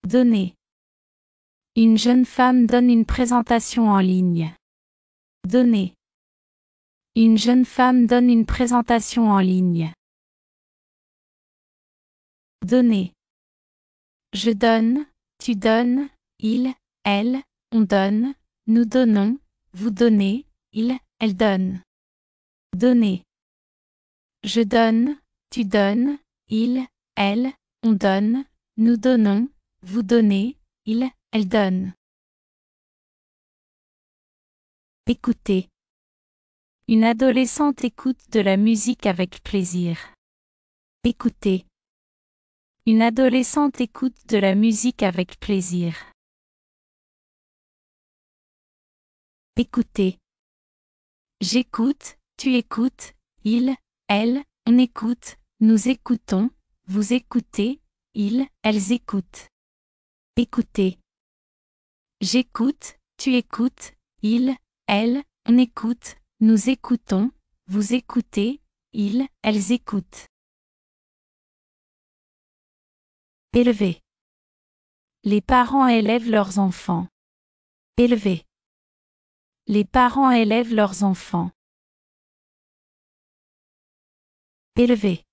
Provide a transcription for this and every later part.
Donner. Une jeune femme donne une présentation en ligne. Donner. Une jeune femme donne une présentation en ligne. Donner. Je donne, tu donnes, il, elle, on donne, nous donnons, vous donnez, il, elle donne. Donner. Je donne, tu donnes, il, elle, on donne, nous donnons, vous donnez, il, elle donne. Écouter. Une adolescente écoute de la musique avec plaisir. Écouter. Une adolescente écoute de la musique avec plaisir. Écouter. J'écoute, tu écoutes, il, elle, on écoute, nous écoutons, vous écoutez, ils, elles écoutent. Écouter. J'écoute, tu écoutes, il, elle, on écoute, nous écoutons, vous écoutez, ils, elles écoutent. Élever. Les parents élèvent leurs enfants. Élever. Les parents élèvent leurs enfants. Élever.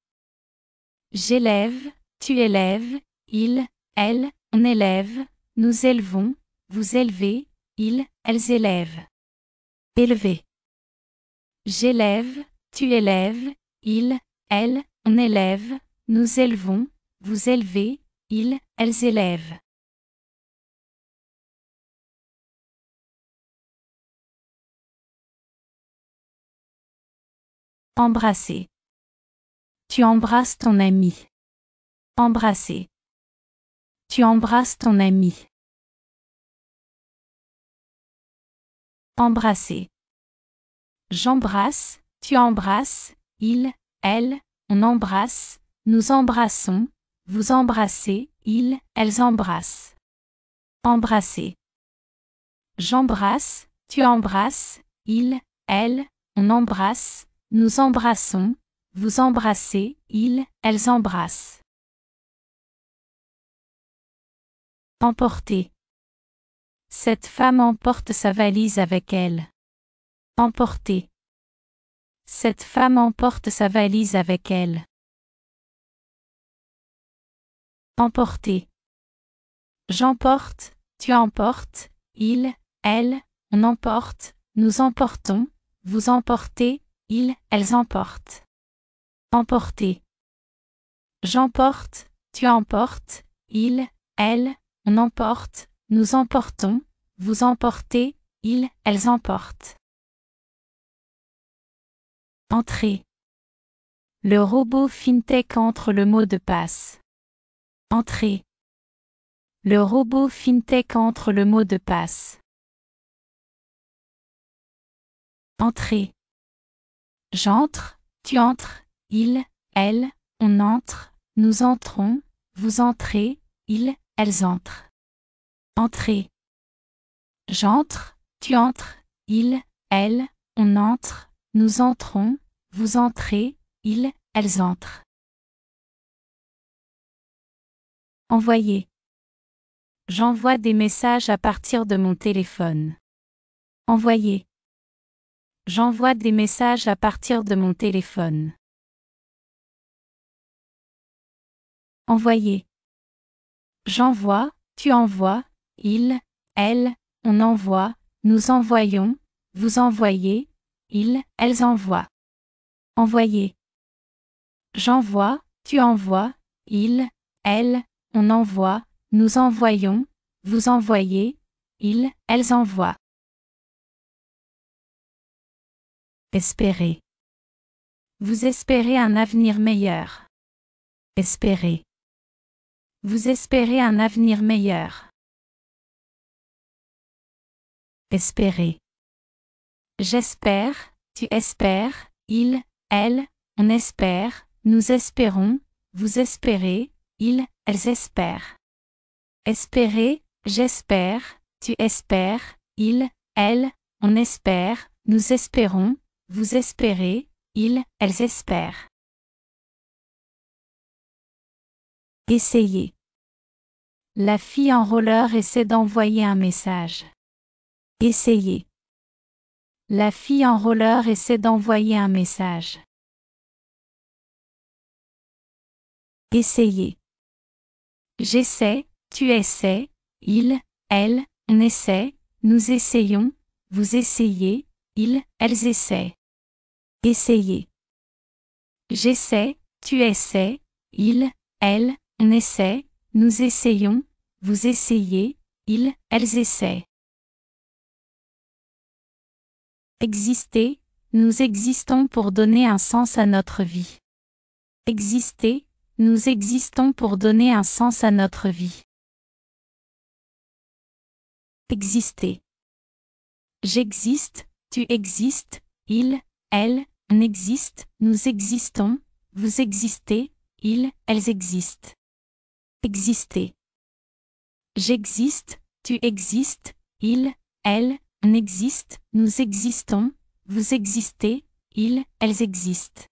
J'élève, tu élèves, il, elle, on élève, nous élevons, vous élevez, ils, elles élèvent. Élever. J'élève, tu élèves, il, elle, on élève, nous élevons, vous élevez, ils, elles élèvent. Embrasser. Tu embrasses ton ami. Embrasser. Tu embrasses ton ami. Embrasser. J'embrasse, tu embrasses, il, elle, on embrasse, nous embrassons, vous embrassez, ils, elles embrassent. Embrasser. J'embrasse, tu embrasses, il, elle, on embrasse, nous embrassons, vous embrassez, ils, elles embrassent. Emporter. Cette femme emporte sa valise avec elle. Emporter. Cette femme emporte sa valise avec elle. Emporter. J'emporte, tu emportes, il, elle, on emporte, nous emportons, vous emportez, ils, elles emportent. Emporter. J'emporte, tu emportes, il, elle, on emporte, nous emportons, vous emportez, ils, elles emportent. Entrer. Le robot FinTech entre le mot de passe. Entrer. Le robot FinTech entre le mot de passe. Entrer. J'entre, tu entres, il, elle, on entre, nous entrons, vous entrez, ils, elles entrent. Entrer. J'entre, tu entres, il, elle, on entre, nous entrons, vous entrez, ils, elles entrent. Envoyer. J'envoie des messages à partir de mon téléphone. Envoyer. J'envoie des messages à partir de mon téléphone. Envoyer. J'envoie, tu envoies, il, elle, on envoie, nous envoyons, vous envoyez, ils, elles envoient. Envoyer. J'envoie, tu envoies, il, elle, on envoie, nous envoyons, vous envoyez, ils, elles envoient. Espérer. Vous espérez un avenir meilleur. Espérer. Vous espérez un avenir meilleur. Espérer. J'espère, tu espères, il, elle, on espère, nous espérons, vous espérez, ils, elles espèrent. Espérer, j'espère, tu espères, il, elle, on espère, nous espérons, vous espérez, ils, elles espèrent. Essayez. La fille en roller essaie d'envoyer un message. Essayez. La fille en roller essaie d'envoyer un message. Essayez. J'essaie, tu essaies, il, elle, on essaie, nous essayons, vous essayez, ils, elles essaient. Essayez. J'essaie, tu essaies, il, elle, on essaie, nous essayons, vous essayez, ils, elles essaient. Exister, nous existons pour donner un sens à notre vie. Exister, nous existons pour donner un sens à notre vie. Exister. J'existe, tu existes, il, elle, on existe, nous existons, vous existez, ils, elles existent. Exister. J'existe, tu existes, il, elle, on existe, nous existons, vous existez, ils, elles existent.